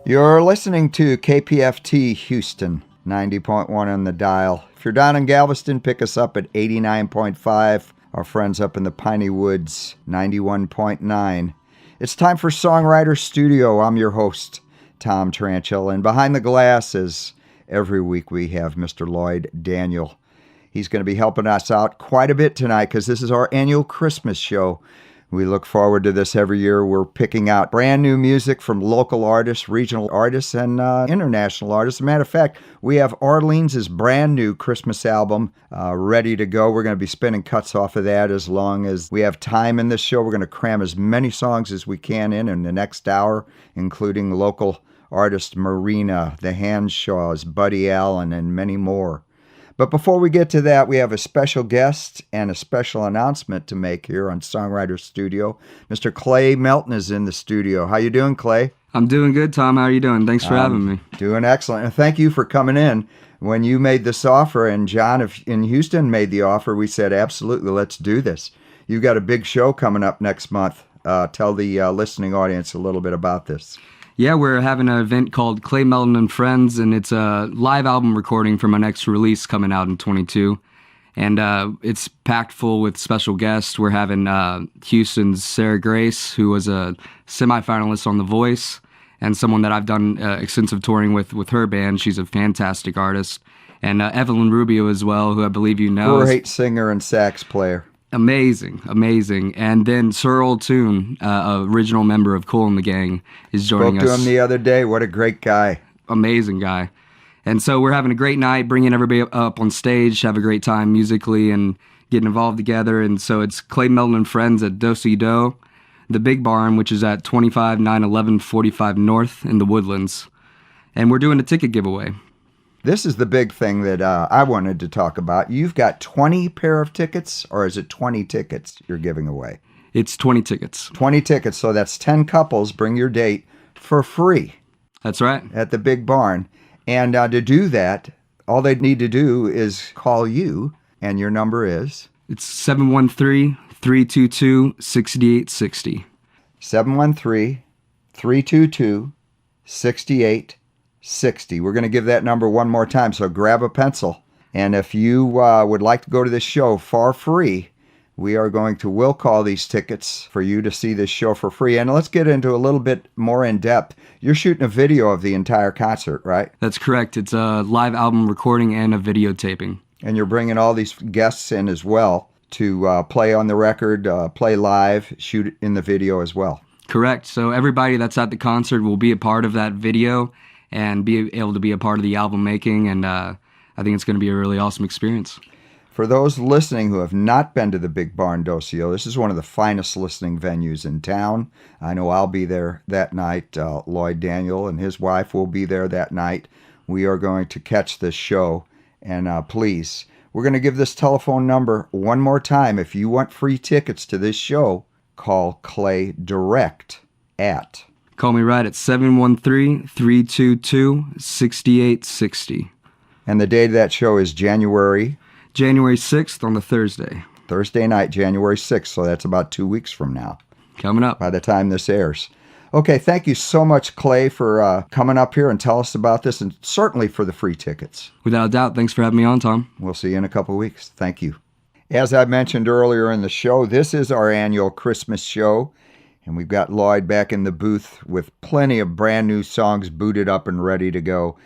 You're listening to KPFT Houston, 90.1 on the dial. If you're down in Galveston, pick us up at 89.5. Our friends up in the Piney Woods, 91.9. It's time for Songwriter Studio. I'm your host, Tom Tranchilla, and behind the glass, as every week, we have Mr. Lloyd Daniel. He's going to be helping us out quite a bit tonight because this is our annual Christmas show. We look forward to this every year. We're picking out brand new music from local artists, regional artists, and international artists. As a matter of fact, we have Arlene's brand new Christmas album ready to go. We're going to be spinning cuts off of that as long as we have time in this show. We're going to cram as many songs as we can in the next hour, including local artist Marina, the Hanshaws, Buddy Allen, and many more. But before we get to that, we have a special guest and a special announcement to make here on Songwriter Studio. Mr. Clay Melton is in the studio. How you doing, Clay? I'm doing good, Tom. How are you doing? Thanks for having me. Doing excellent. And thank you for coming in. When you made this offer and John in Houston made the offer, we said, absolutely, let's do this. You've got a big show coming up next month. Tell the listening audience a little bit about this. Yeah, we're having an event called Clay Melton and Friends, and it's a live album recording for my next release coming out in 22. And it's packed full with special guests. We're having Houston's Sarah Grace, who was a semifinalist on The Voice, and someone that I've done extensive touring with her band. She's a fantastic artist. And Evelyn Rubio as well, who I believe you know. Great singer and sax player. Amazing. And then Sir Old Toon, original member of Kool and the Gang, is joining us. Spoke to him the other day. What a great guy. Amazing guy. And so we're having a great night, bringing everybody up on stage, have a great time musically and getting involved together. And so it's Clay Melton and Friends at Do-Si-Do, the Big Barn, which is at 25911 45 North in the Woodlands. And we're doing a ticket giveaway. This is the big thing that I wanted to talk about. You've got 20 pair of tickets, or is it 20 tickets you're giving away? It's 20 tickets. 20 tickets, so that's 10 couples. Bring your date for free. That's right. At the Big Barn. And to do that, all they need to do is call you, and your number is? It's 713-322-6860. 713-322-6860. We're going to give that number one more time, so grab a pencil. And if you would like to go to this show for free, we'll call these tickets for you to see this show for free. And let's get into a little bit more in depth. You're shooting a video of the entire concert, right? That's correct. It's a live album recording and a videotaping. And you're bringing all these guests in as well to play on the record, play live, shoot in the video as well. Correct. So everybody that's at the concert will be a part of that video and be able to be a part of the album making, and I think it's going to be a really awesome experience. For those listening who have not been to the Big Barn Do-Si-Do, this is one of the finest listening venues in town. I know I'll be there that night. Lloyd Daniel and his wife will be there that night. We are going to catch this show, and please, we're going to give this telephone number one more time. If you want free tickets to this show, call Clay direct at... Call me right at 713-322-6860. And the date of that show is January 6th on the Thursday. Thursday night, January 6th, so that's about 2 weeks from now. Coming up. By the time this airs. Okay, thank you so much, Clay, for coming up here and tell us about this, and certainly for the free tickets. Without a doubt. Thanks for having me on, Tom. We'll see you in a couple of weeks. Thank you. As I mentioned earlier in the show, this is our annual Christmas show. And we've got Lloyd back in the booth with plenty of brand new songs booted up and ready to go.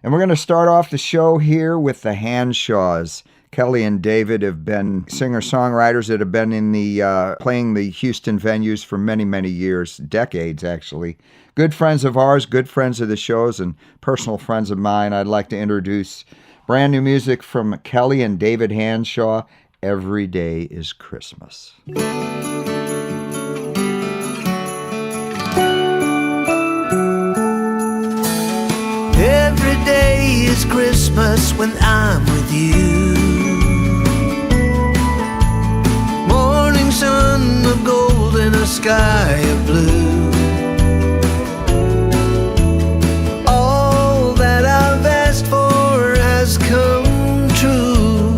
And we're going to start off the show here with the Hanshaws. Kelly and David have been singer-songwriters that have been in the playing the Houston venues for many, many years, decades actually. Good friends of ours, good friends of the shows, and personal friends of mine. I'd like to introduce brand new music from Kelly and David Hanshaw, Every Day is Christmas. Every day is Christmas when I'm with you. Morning sun of gold and a sky of blue. All that I've asked for has come true.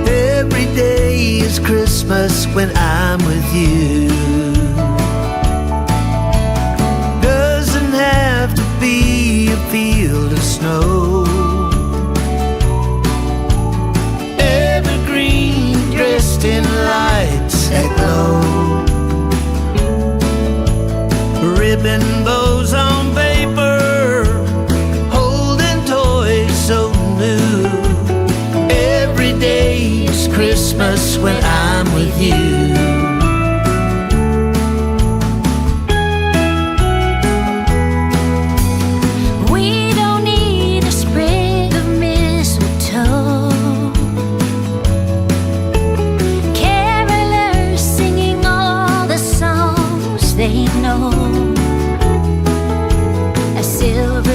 Every day is Christmas when I'm with you. Christmas when I'm with you.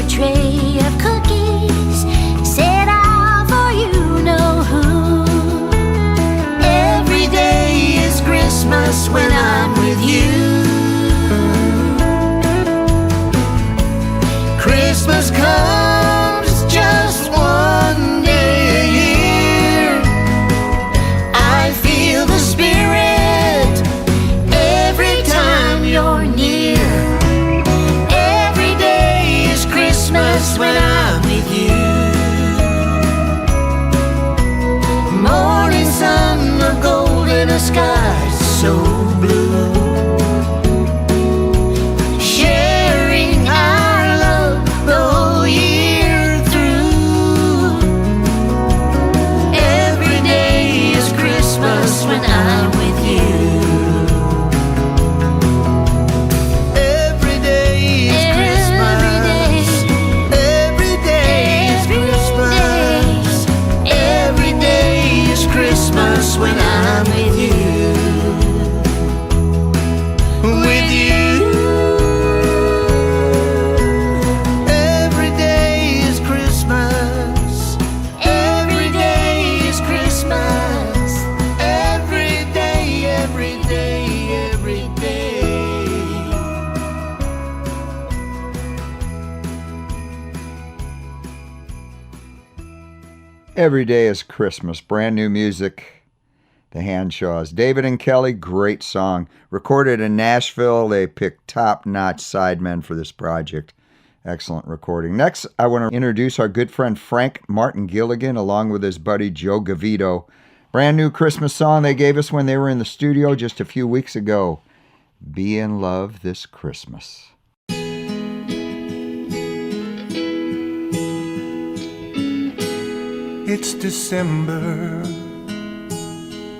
Tray of cookies set out for you know who. Every day is Christmas when I'm with you. Christmas comes just one day a year. I feel the spirit every time you're near. Christmas when I'm with you. Morning sun of gold in a sky so blue, sharing our love the whole year through. Every day is Christmas when I'm with you. When I'm with you, with you. Every day is Christmas. Every day is Christmas. Every day, every day, every day. Every day is Christmas. Brand new music. The Handshaws. David and Kelly, great song. Recorded in Nashville. They picked top-notch sidemen for this project. Excellent recording. Next, I want to introduce our good friend Frank Martin Gilligan along with his buddy Joe Gavito. Brand new Christmas song they gave us when they were in the studio just a few weeks ago. Be in Love This Christmas. It's December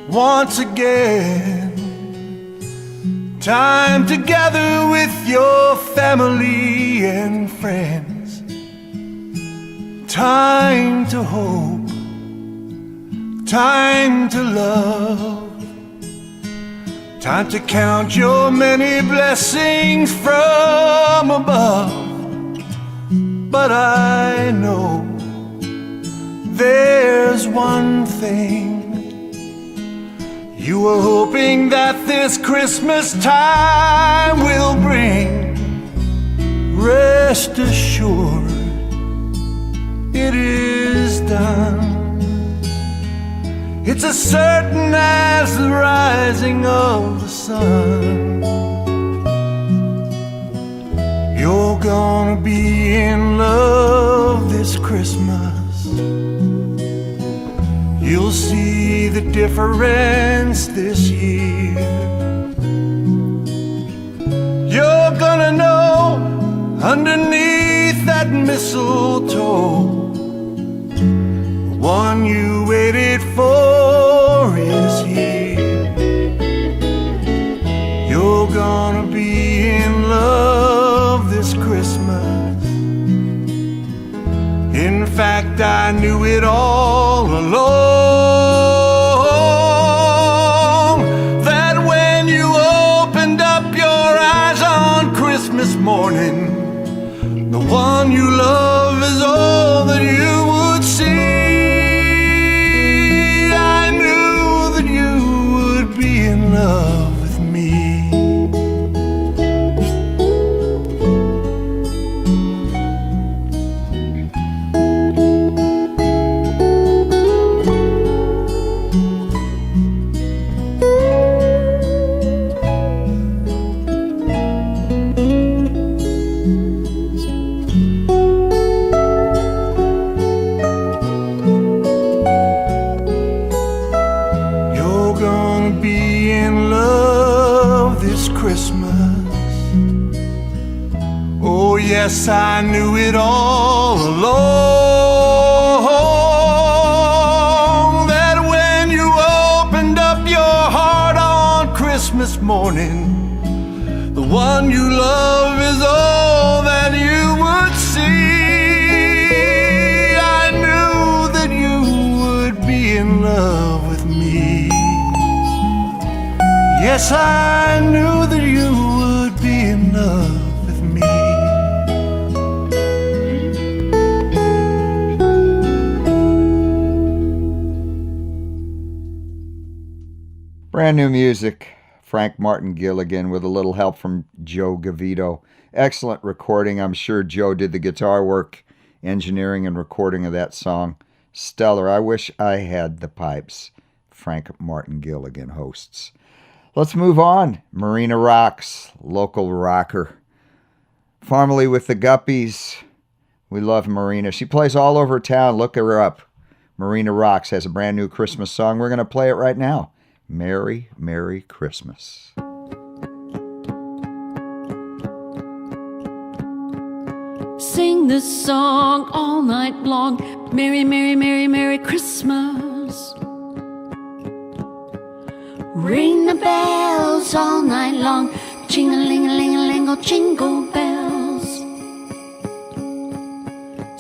once again, time together with your family and friends, time to hope, time to love, time to count your many blessings from above. But I know there's one thing you were hoping that this Christmas time will bring. Rest assured, it is done. It's as certain as the rising of the sun. You're gonna be in love this Christmas. You'll see the difference this year. You're gonna know underneath that mistletoe, the one you waited for is here. You're gonna be in love this Christmas. In fact, I knew it all along. Christmas morning, the one you love is all that you would see. I knew that you would be in love with me. Yes, I knew it all along, that when you open morning. The one you love is all that you would see. I knew that you would be in love with me. Yes, I knew that you would be in love with me. Brand new music, Frank Martin Gilligan with a little help from Joe Gavito. Excellent recording. I'm sure Joe did the guitar work, engineering and recording of that song. Stellar. I wish I had the pipes. Frank Martin Gilligan hosts. Let's move on. Marina Rocks, local rocker. Formerly with the Guppies. We love Marina. She plays all over town. Look her up. Marina Rocks has a brand new Christmas song. We're going to play it right now. Merry, Merry Christmas. Sing this song all night long. Merry, Merry, Merry, Merry Christmas. Ring the bells all night long. Ching-a-ling-a-ling-a-ling, oh, jingle bells.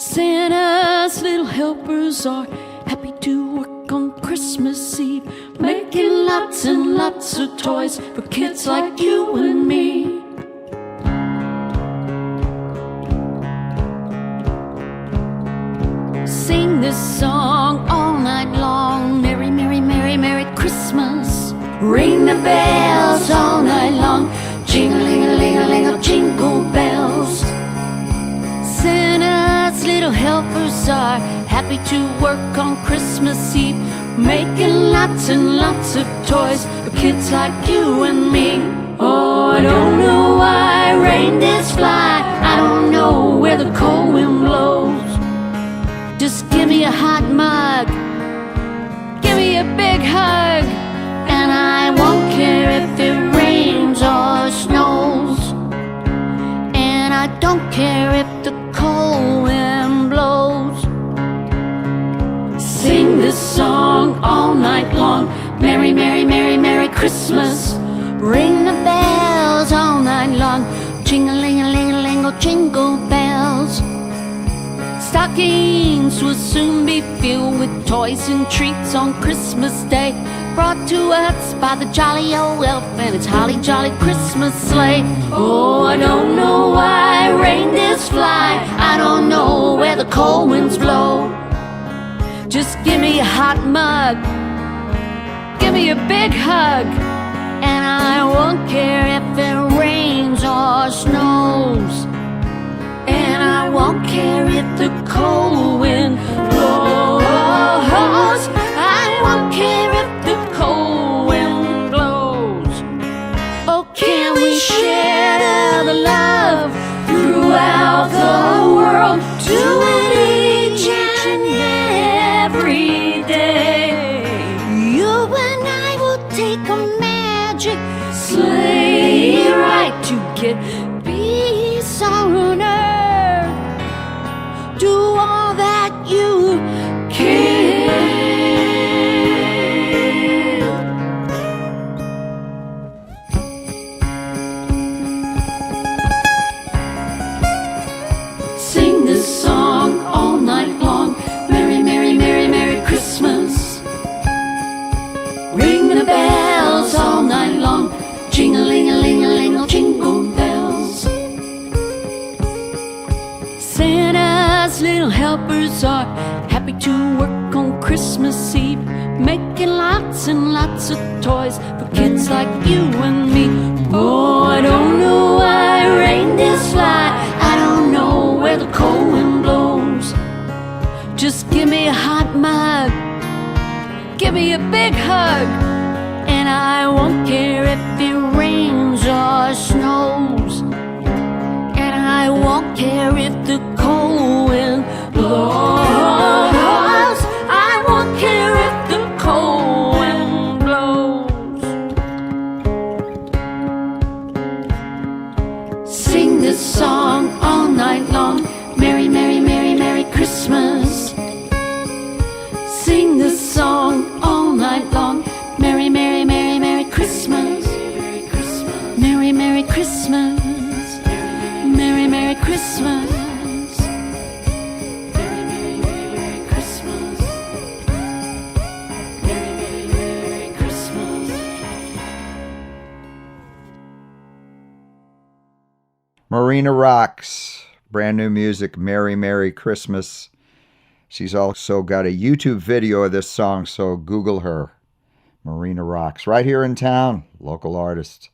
Santa's little helpers are happy to work on Christmas Eve, making lots and lots of toys for kids like you and me. Sing this song all night long. Merry, Merry, Merry, Merry Christmas. Ring the bells all night long. Jing-a-ling-a-ling-a-ling, oh, jingle bells. Santa's little helpers are happy to work on Christmas Eve, making lots and lots of toys for kids like you and me. Oh, I don't know why reindeers fly. I don't know where the cold wind blows. Just give me a hot mug, give me a big hug, and I won't care if it rains or snows. And I don't care if the cold wind blows. Sing this song all night long. Merry, Merry, Merry, Merry Christmas. Ring the bells all night long. Jing-a-ling-a-ling-a-ling, oh, jingle bells. Stockings will soon be filled with toys and treats on Christmas Day, brought to us by the jolly old elf and its holly jolly Christmas sleigh. Oh, I don't know why reindeers fly. I don't know where the cold winds blow. Just give me a hot mug, give me a big hug, and I won't care if it rains or snows. And I won't care if the cold wind blows. I won't care if the cold wind blows. Oh, can we share the love throughout the world? Do it each and every day. You and I will take a magic sleigh ride to get peace on earth. Do all that you can. Sing this song all night long. Merry, Merry, Merry, Merry Christmas. Ring the bells all night long. Jing-a-ling-a-ling-a-ling, oh, jingle bells. Santa's little helpers are happy to work on Christmas Eve, making lots and lots of toys for kids like you and me. Oh, I don't know why reindeers fly. I don't know where the cold wind blows. Just give me a hot mug, give me a big hug, and I won't care if it rains or snows. And I won't care if the cold wind blows. I won't care if the cold wind blows. Sing this song all night long. Merry, Merry, Merry, Merry Christmas. Sing this song all night long. Merry, Merry, Merry, Merry Christmas. Merry Christmas. Marina rocks. Brand new music, Merry Merry Christmas. She's also got a YouTube video of this song, so Google her. Marina rocks. Right here in town, local artist.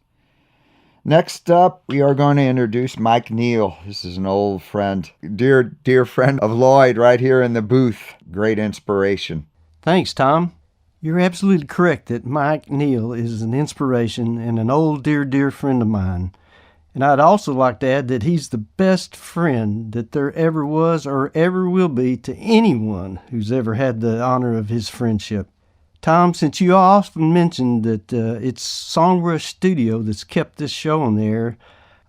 Next up, we are going to introduce Mike Neal. This is an old friend, dear friend of Lloyd, right here in the booth. Great inspiration. Thanks, Tom. You're absolutely correct that Mike Neal is an inspiration and an old dear friend of mine. And I'd also like to add that he's the best friend that there ever was or ever will be to anyone who's ever had the honor of his friendship. Tom, since you often mentioned that it's Songwriter Studio that's kept this show on the air,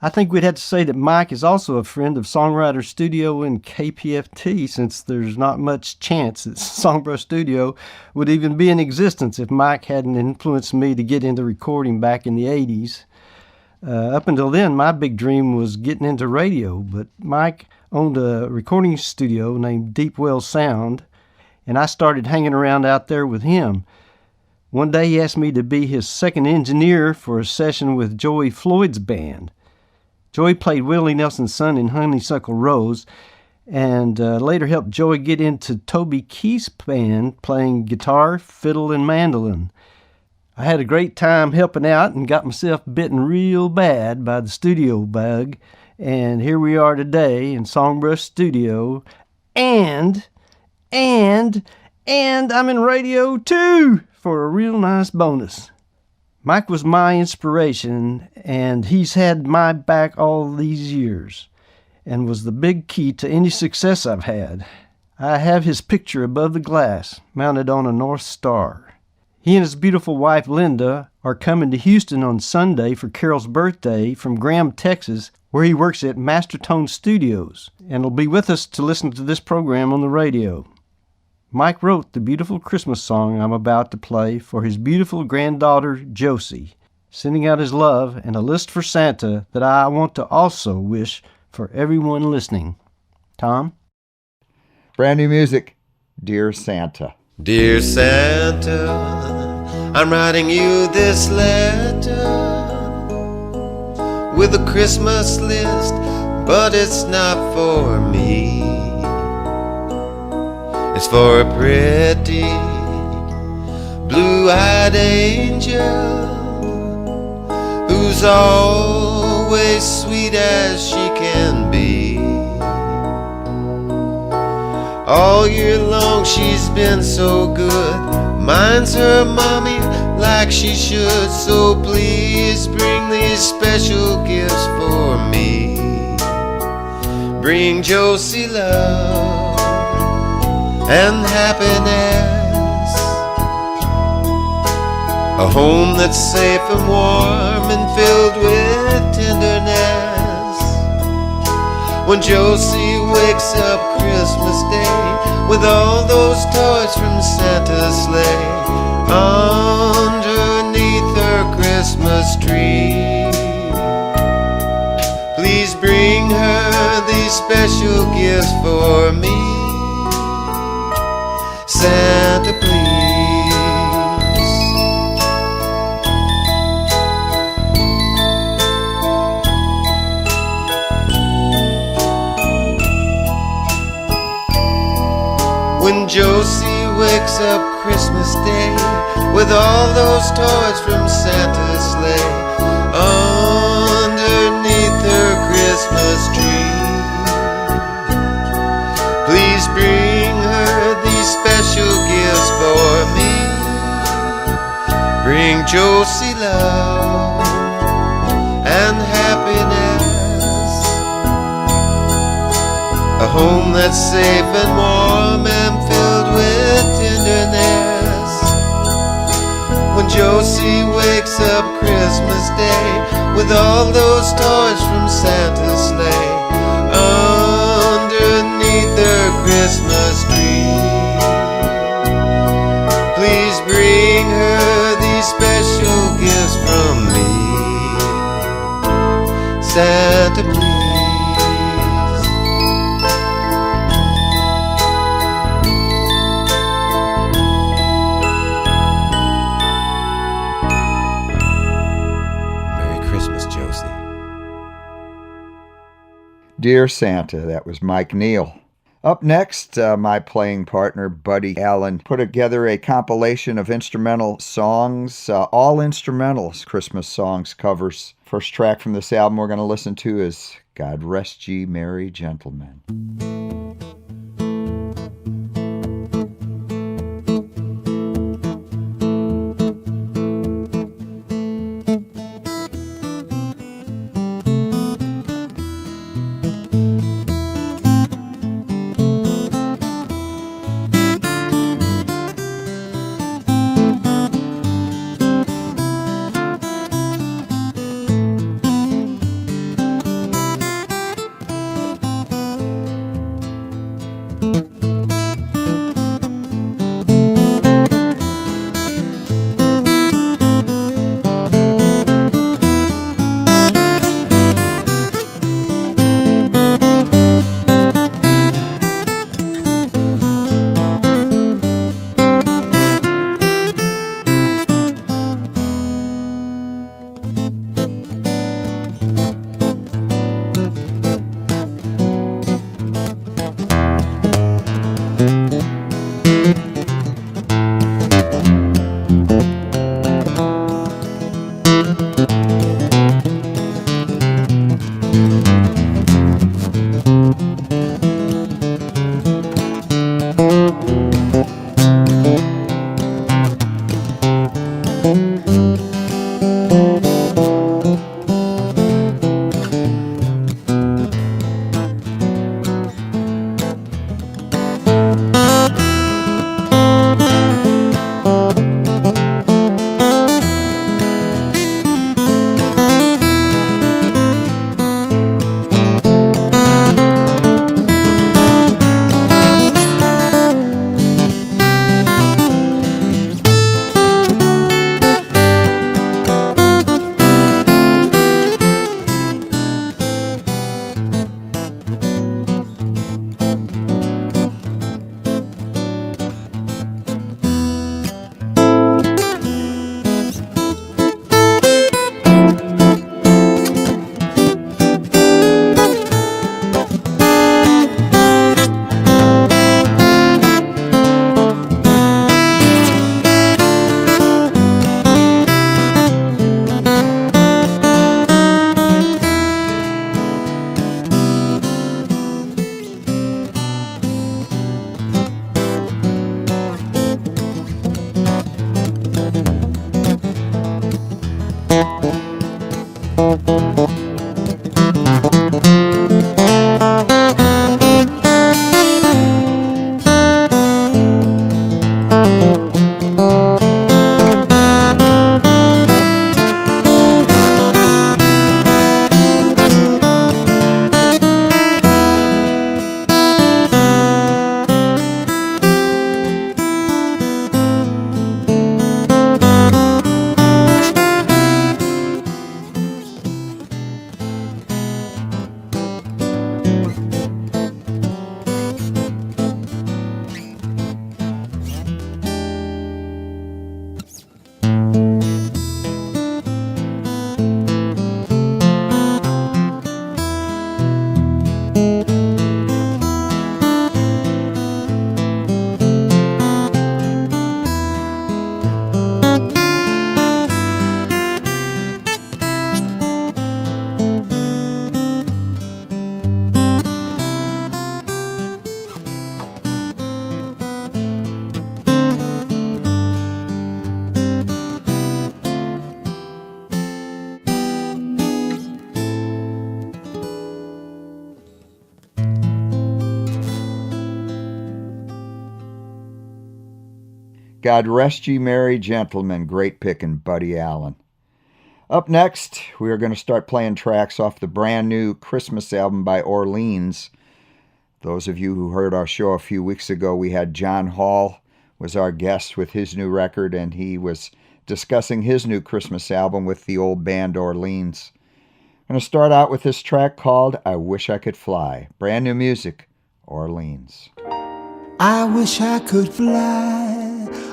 I think we'd have to say that Mike is also a friend of Songwriter Studio and KPFT, since there's not much chance that Songwriter Studio would even be in existence if Mike hadn't influenced me to get into recording back in the 80s. Up until then, my big dream was getting into radio, but Mike owned a recording studio named Deep Well Sound, and I started hanging around out there with him. One day he asked me to be his second engineer for a session with Joey Floyd's band. Joey played Willie Nelson's son in Honeysuckle Rose, and later helped Joey get into Toby Keith's band playing guitar, fiddle, and mandolin. I had a great time helping out and got myself bitten real bad by the studio bug, and here we are today in Songwriter Studio, and I'm in radio too for a real nice bonus. Mike was my inspiration, and he's had my back all these years and was the big key to any success I've had. I have his picture above the glass, mounted on a North Star. He and his beautiful wife, Linda, are coming to Houston on Sunday for Carol's birthday from Graham, Texas, where he works at Mastertone Studios, and will be with us to listen to this program on the radio. Mike wrote the beautiful Christmas song I'm about to play for his beautiful granddaughter, Josie, sending out his love and a list for Santa that I want to also wish for everyone listening. Tom? Brand new music, Dear Santa. Dear Santa, I'm writing you this letter with a Christmas list, but it's not for me. It's for a pretty blue-eyed angel who's always sweet as she can be. All year long she's been so good, minds her mommy like she should. So please bring these special gifts for me. Bring Josie love and happiness, a home that's safe and warm and filled with tenderness. When Josie wakes up Christmas Day with all those toys from Santa's sleigh underneath her Christmas tree, please bring her these special gifts for me. Santa, please. When Josie wakes up Christmas Day with all those toys from Santa's sleigh underneath her Christmas tree, please bring her these special gifts for me. Bring Josie love and happiness, a home that's safe and warm and filled with tenderness. When Josie wakes up Christmas Day with all those toys from Santa's sleigh underneath her Christmas tree, please bring her these special gifts from me. Santa, please. Merry Christmas, Josie. Dear Santa. That was Mike Neal. Up next, my playing partner, Buddy Allen, put together a compilation of instrumental songs, all instrumentals, Christmas songs, covers. First track from this album we're going to listen to is God Rest Ye Merry Gentlemen. God Rest Ye Merry Gentlemen. Great pickin', Buddy Allen. Up next, we are going to start playing tracks off the brand new Christmas album by Orleans. Those of you who heard our show a few weeks ago, we had John Hall was our guest with his new record, and he was discussing his new Christmas album with the old band Orleans. I'm going to start out with this track called I Wish I Could Fly. Brand new music, Orleans. I wish I could fly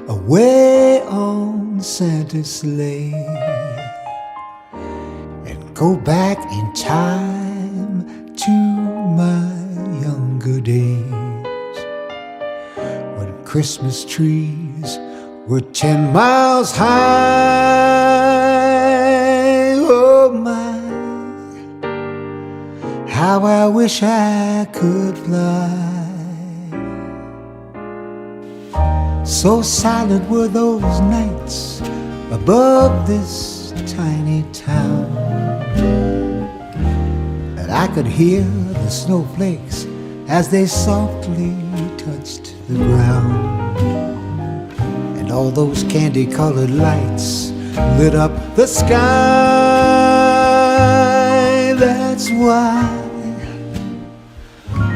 away on Santa's sleigh and go back in time to my younger days, when Christmas trees were 10 miles high. Oh my, how I wish I could fly. So silent were those nights above this tiny town that I could hear the snowflakes as they softly touched the ground. And all those candy-colored lights lit up the sky. That's why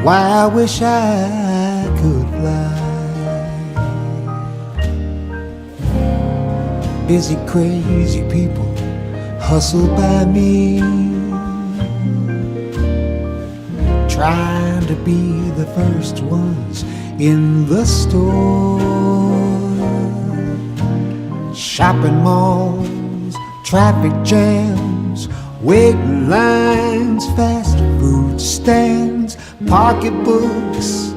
I wish I could fly. Busy, crazy people hustle by me, trying to be the first ones in the store. Shopping malls, traffic jams, waiting lines, fast food stands, pocketbooks,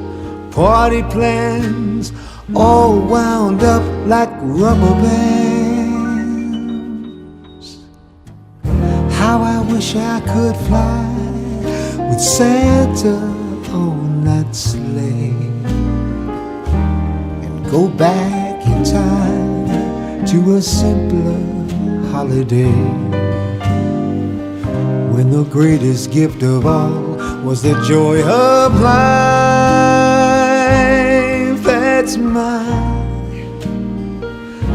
party plans, all wound up like rubber bands. How I wish I could fly with Santa on that sleigh and go back in time to a simpler holiday, when the greatest gift of all was the joy of life.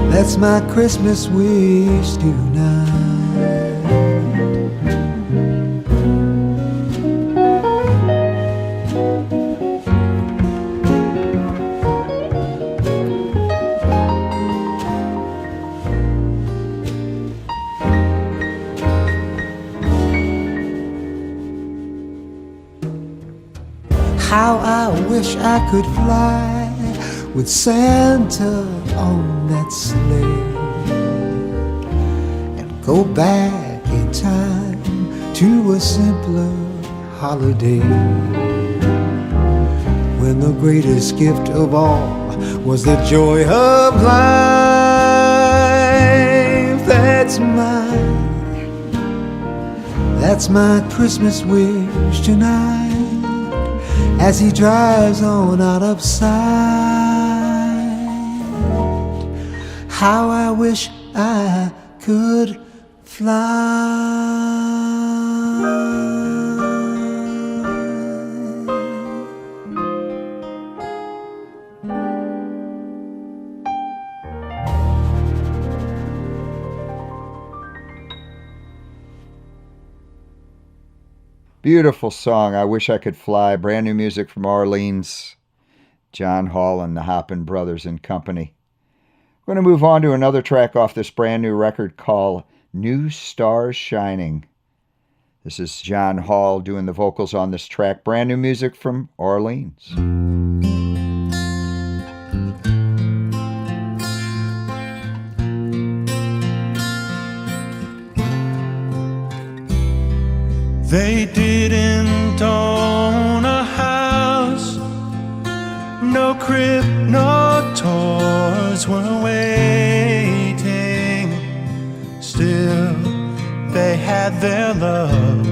That's my Christmas wish tonight. How I wish I could fly with Santa on that sleigh and go back in time to a simpler holiday, when the greatest gift of all was the joy of life. That's my Christmas wish tonight, as he drives on out of sight. How I wish I could fly. Beautiful song, I Wish I Could Fly. Brand new music from Orleans, John Hall and the Hoppin' Brothers and Company. We're going to move on to another track off this brand new record called New Stars Shining. This is John Hall doing the vocals on this track. Brand new music from Orleans. They didn't own a house, no crib, no toys were waiting. Still, they had their love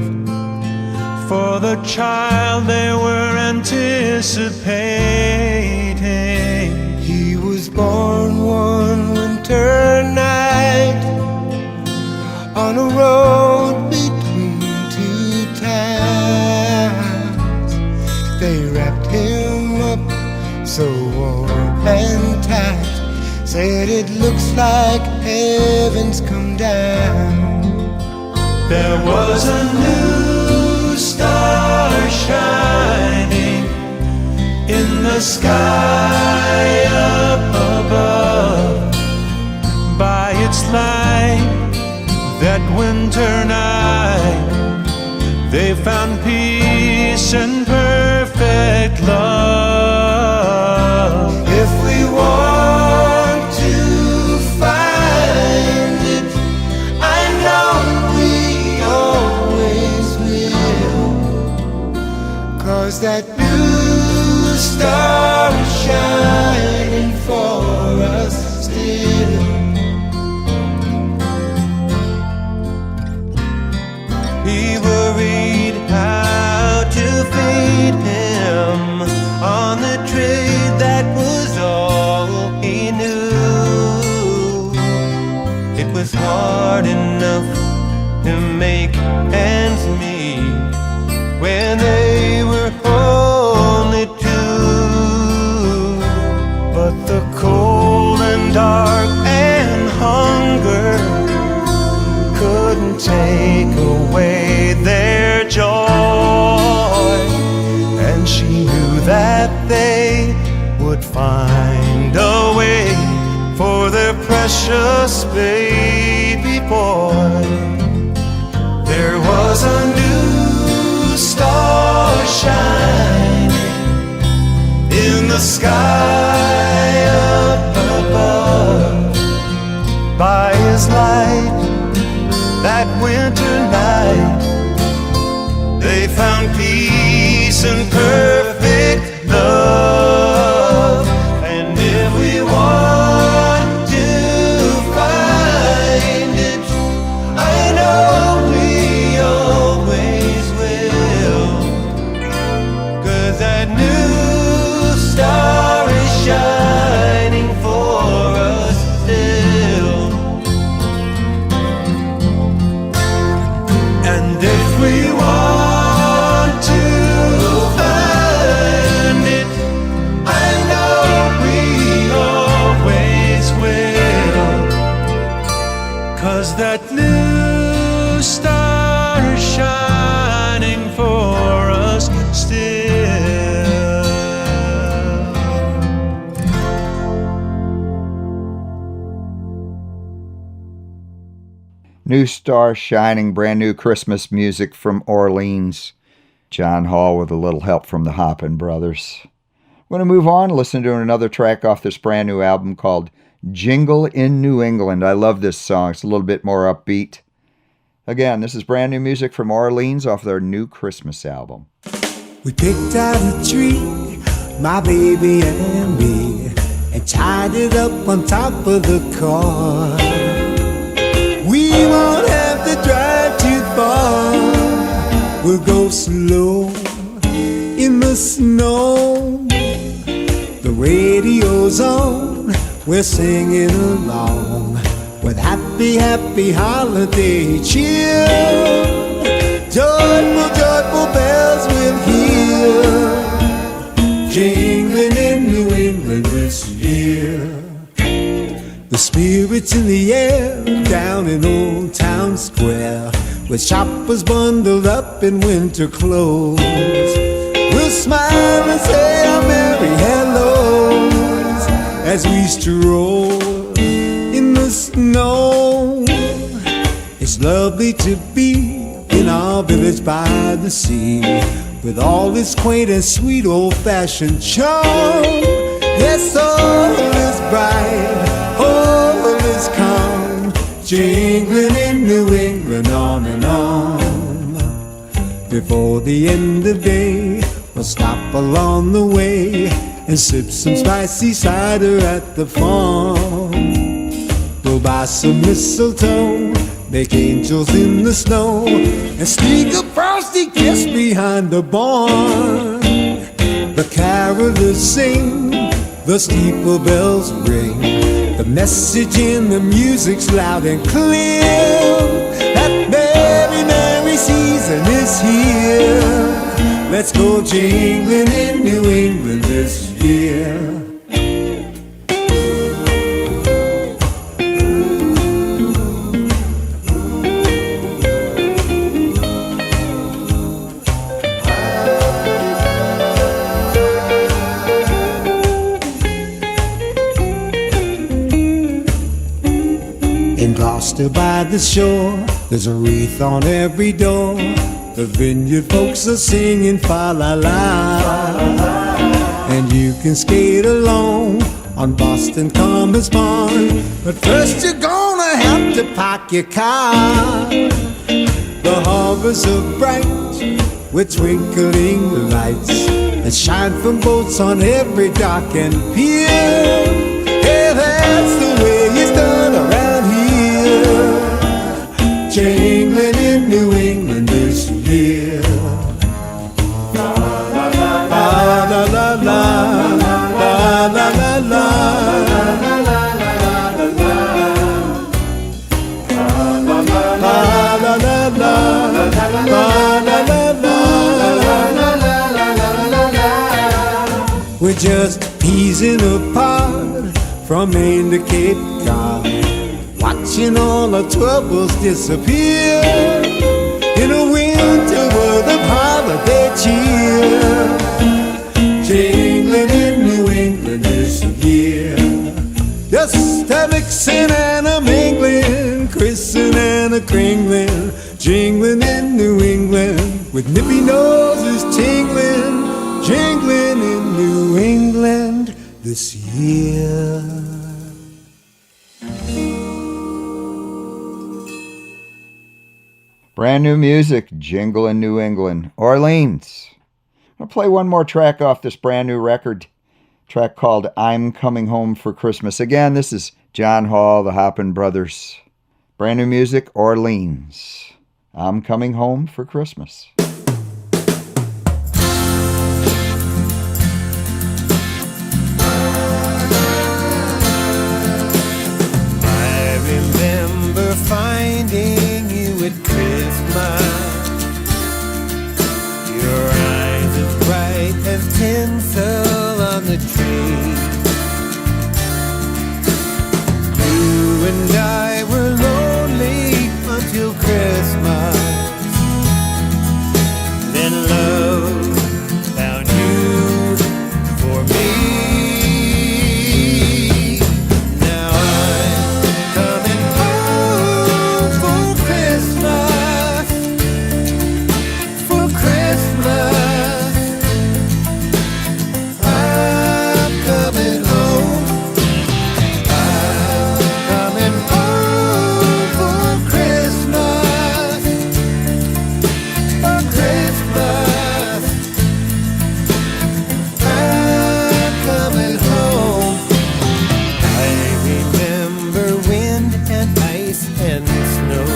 for the child they were anticipating. He was born one winter night on a road between two towns. They wrapped him up so warm and tight, said it looks like heaven's come down. There was a new star shining in the sky up above. By its light that winter night, they found peace and perfect love. If we want to find it, I know we always will. dark and hunger couldn't take away their joy, and she knew that they would find a way for their precious baby boy. There was a new star shining in the sky up above. By his light that winter night, they found peace and perfect love. And if we want to find it, I know we always will, 'cause that new star is shining for us still. And if we want to find it, I know we always will, 'cause that new star is shining for us still. New Star Shining, brand new Christmas music from Orleans. John Hall with a little help from the Hoppin' Brothers. We're going to move on, listen to another track off this brand new album called Jingle in New England. I love this song. It's a little bit more upbeat. Again, this is brand new music from Orleans off their new Christmas album. We picked out a tree, my baby and me, and tied it up on top of the car. We won't have to drive too far. We'll go slow in the snow. The radio's on, we're singing along with happy, happy holiday cheer. Joyful, joyful bells we'll hear, jingling in New England this year. The spirit's in the air down in Old Town Square, with shoppers bundled up in winter clothes. We'll smile and say our merry hellos as we stroll in the snow. It's lovely to be in our village by the sea, with all its quaint and sweet old-fashioned charm. Yes, all is bright, all is calm, jingling in New England on and on. Before the end of day, we'll stop along the way and sip some spicy cider at the farm. We'll buy some mistletoe, make angels in the snow, and sneak a frosty kiss behind the barn. The carolers sing, the steeple bells ring, the message in the music's loud and clear. That merry, merry season is here. Let's go jingling in New England this year. Gloucester by the shore, there's a wreath on every door. The vineyard folks are singing fa la la, and you can skate along on Boston Commons Pond. But first you're gonna have to park your car. The harbors are bright with twinkling lights that shine from boats on every dock and pier. Yeah, that's the way it's done around here. Jingling in New England this year. La la la la, la la la, la la la la, we're just easing apart from Maine to Cape Cod, watching all our troubles disappear in a winter world of holiday cheer. Jingling in New England this year, just a mixing and a mingling, christening and a kringling, jingling in New England with nippy noses tingling, jingling in New England this year. Brand new music, Jingle in New England, Orleans. I'll play one more track off this brand new record, track called I'm Coming Home for Christmas. Again, this is John Hall, the Hoppin' Brothers. Brand new music, Orleans. I'm Coming Home for Christmas. I remember finding you at Christmas, your eyes as bright as tinsel on the tree. You and I were lonely until Christmas. Then love found you for me. Now I'm coming home for Christmas. For Christmas, I'm coming home. I'm coming home for Christmas. For Christmas, I'm coming home. I remember wind and ice and snow,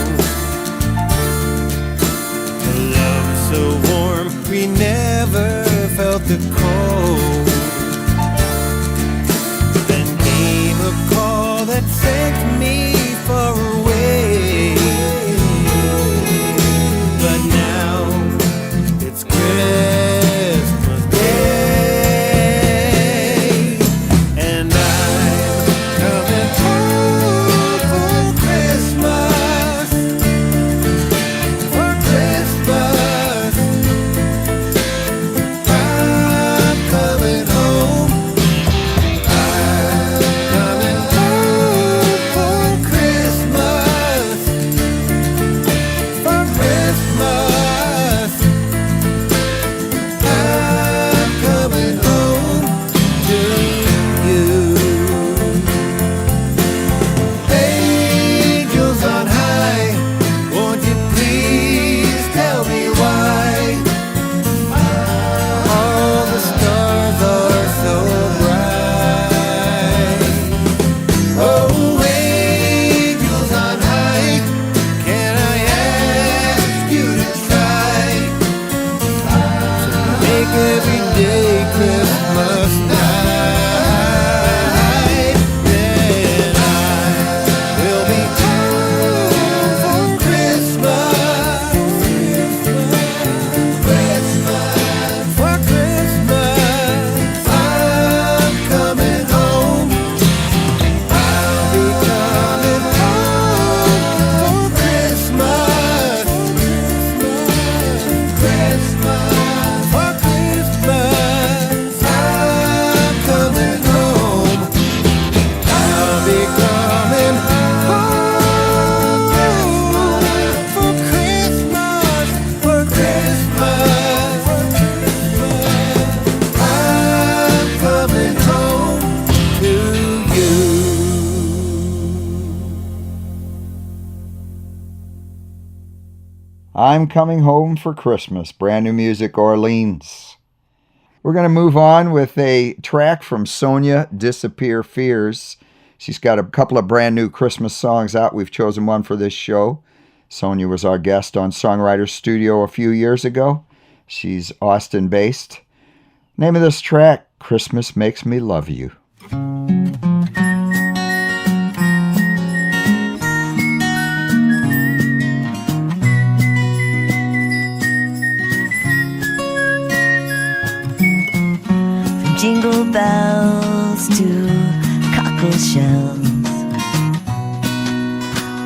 a love so warm we never felt the cold. Then came a call that sent me far away. But now it's Christmas Day, and I'm coming home for Christmas. For Christmas, I'm coming home. I'm coming home for Christmas. For Christmas, I'm coming home to you. Angels on high, won't you please tell me why all the stars are so bright? Oh, angels on high, can I ask you to try to make every day Christmas night? Then I will be home for Christmas. Christmas, for Christmas, I'm coming home. I'll be coming home for Christmas. Christmas, for Christmas, I'm coming home. I'll be coming home for Christmas. For Christmas, I'm coming home to you. I'm Coming Home for Christmas, brand new music, Orleans. We're going to move on with a track from Sonia Disappear Fears. She's got a couple of brand new Christmas songs out. We've chosen one for this show. Sonia was our guest on Songwriter Studio a few years ago. She's Austin-based. Name of this track, Christmas Makes Me Love You. Jingle bells to cockle shells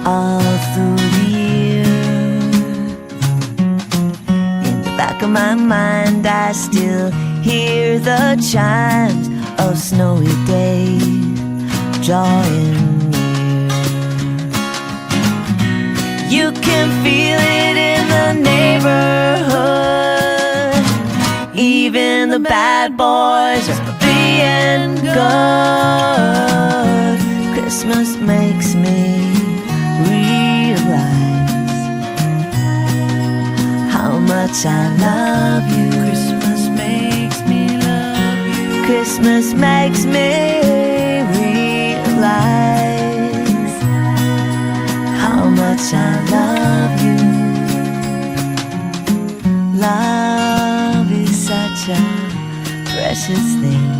all through the year. In the back of my mind I still hear the chimes of snowy days drawing near. You can feel it in the neighborhood. Even the bad boys are being good. Christmas makes me realize how much I love you. Christmas makes me love you. Christmas makes me realize how much I love you. Love is such a precious thing.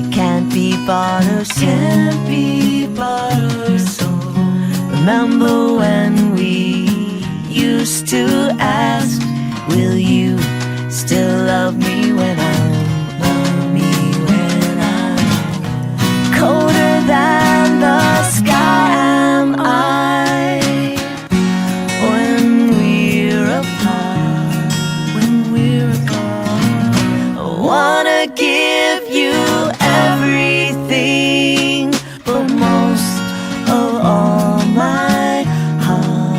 It can't be bought or sold. Remember when we used to ask, will you still love me when I'm colder than the sky? Am I when we're apart? I wanna give you everything, but most of all my heart.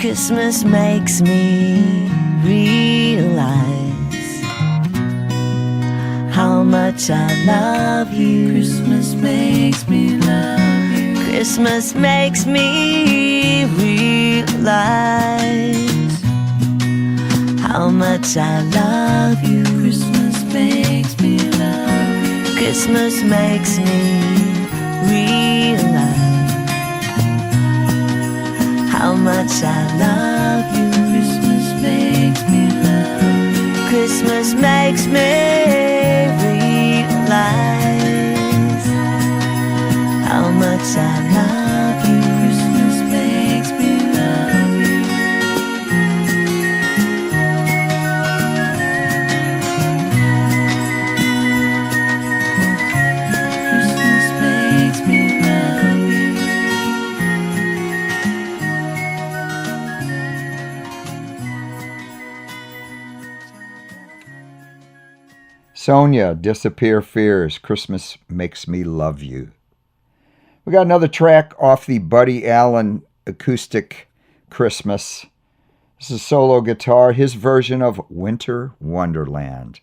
Christmas makes me realize how much I love you. Christmas makes me love you. Christmas makes me realize how much I love you. Christmas makes me love you. Christmas makes me realize how much I love you. Christmas makes me love you. Christmas makes me realize how much I love you. Christmas makes me love you. Christmas makes me love you. Sonia, Disappear Fears, Christmas Makes Me Love You. We got another track off the Buddy Allen acoustic Christmas. This is solo guitar, his version of Winter Wonderland.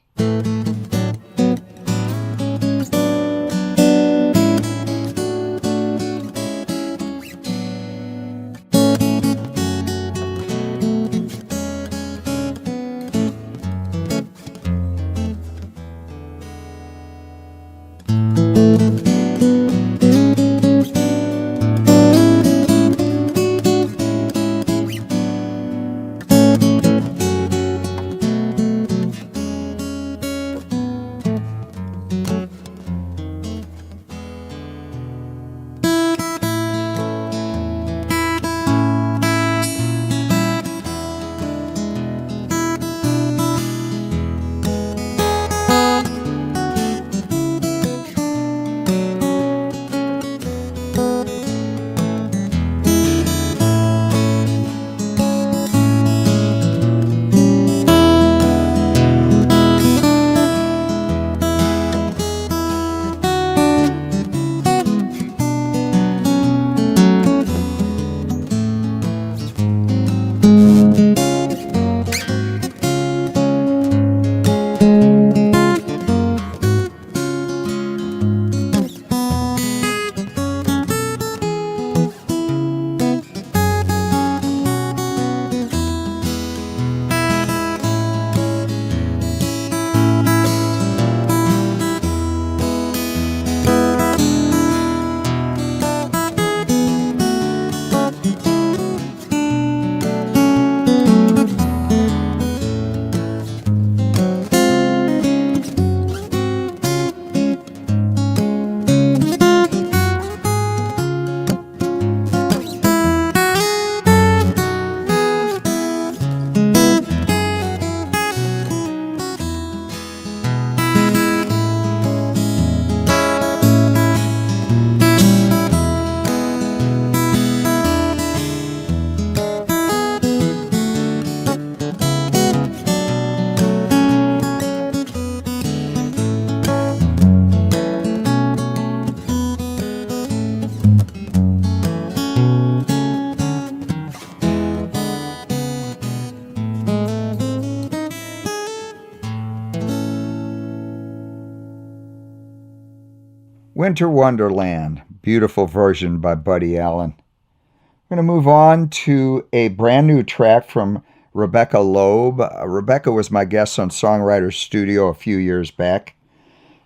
Winter Wonderland, beautiful version by Buddy Allen. We're going to move on to a brand new track from Rebecca Loeb. Rebecca was my guest on Songwriter Studio a few years back.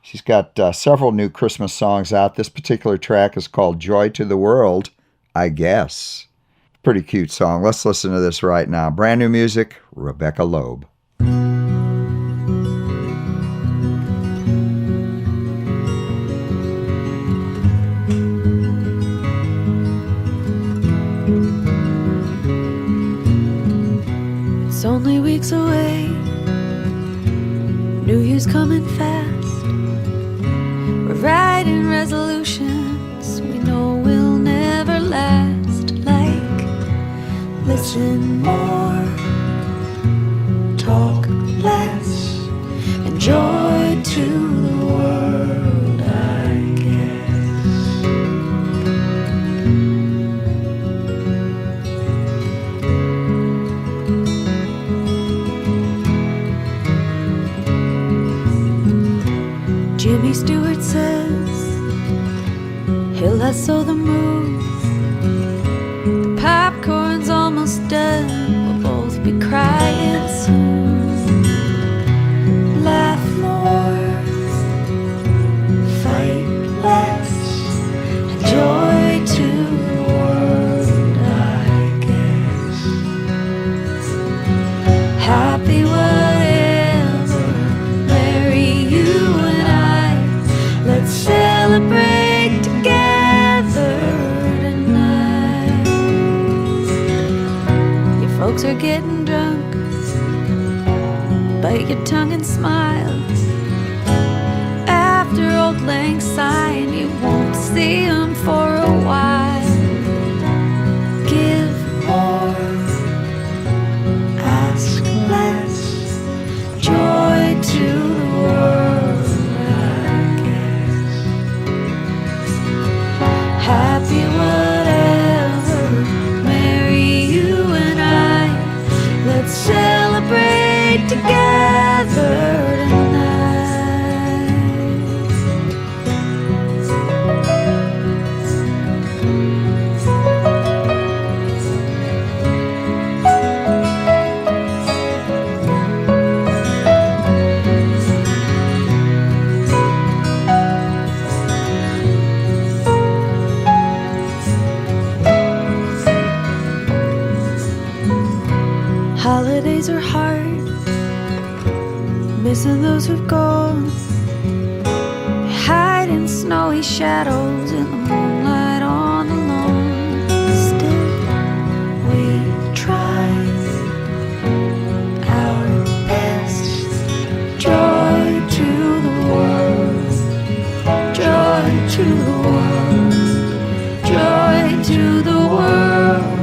She's got several new Christmas songs out. This particular track is called Joy to the World, I Guess. Pretty cute song. Let's listen to this right now. Brand new music, Rebecca Loeb. It's only weeks away, New Year's coming fast. We're writing resolutions we know will never last, like listen more, talk less, and joy to the world, I guess. Jimmy Stewart says he'll lasso the move. The popcorn's almost done, we'll both be crying soon. Laugh more, fight less, and joy to the world, I guess. Happy whatever, marry you and I. Let's celebrate together tonight. Your folks are getting drunk, bite your tongue and smile. After old Lang Syne, you won't see him for a while. Give more, ask less, joy to the world, I guess. Happy whatever, marry you and I. Let's celebrate together tonight. Holidays are hard, missing those who've gone. Hide in snowy shadows in the moonlight on the lawn. Still, we try our best. Joy to the world, joy to the world, joy to the world.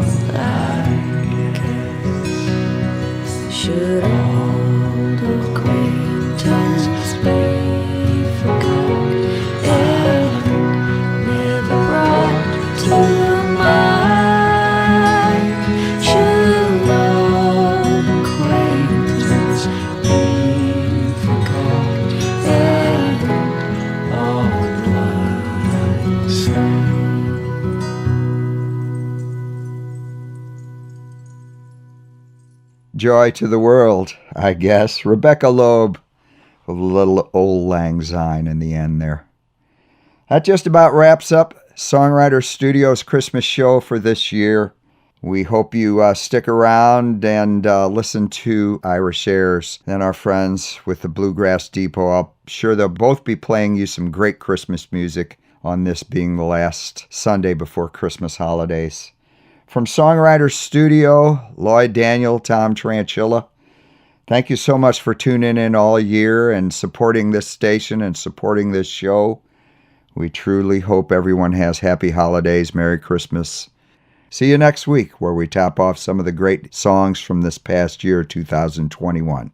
Should old acquaintance be forgot and never brought to mind? Should old acquaintance be forgot and all lines say? Joy to the World, I guess. Rebecca Loeb with a little old Lang Syne in the end there. That just about wraps up Songwriter Studio's Christmas show for this year. We hope you stick around and listen to Irish Airs and our friends with the Bluegrass Depot. I'm sure they'll both be playing you some great Christmas music on this being the last Sunday before Christmas holidays. From Songwriter Studio, Lloyd Daniel, Tom Tranchilla, thank you so much for tuning in all year and supporting this station and supporting this show. We truly hope everyone has happy holidays, Merry Christmas. See you next week where we top off some of the great songs from this past year, 2021.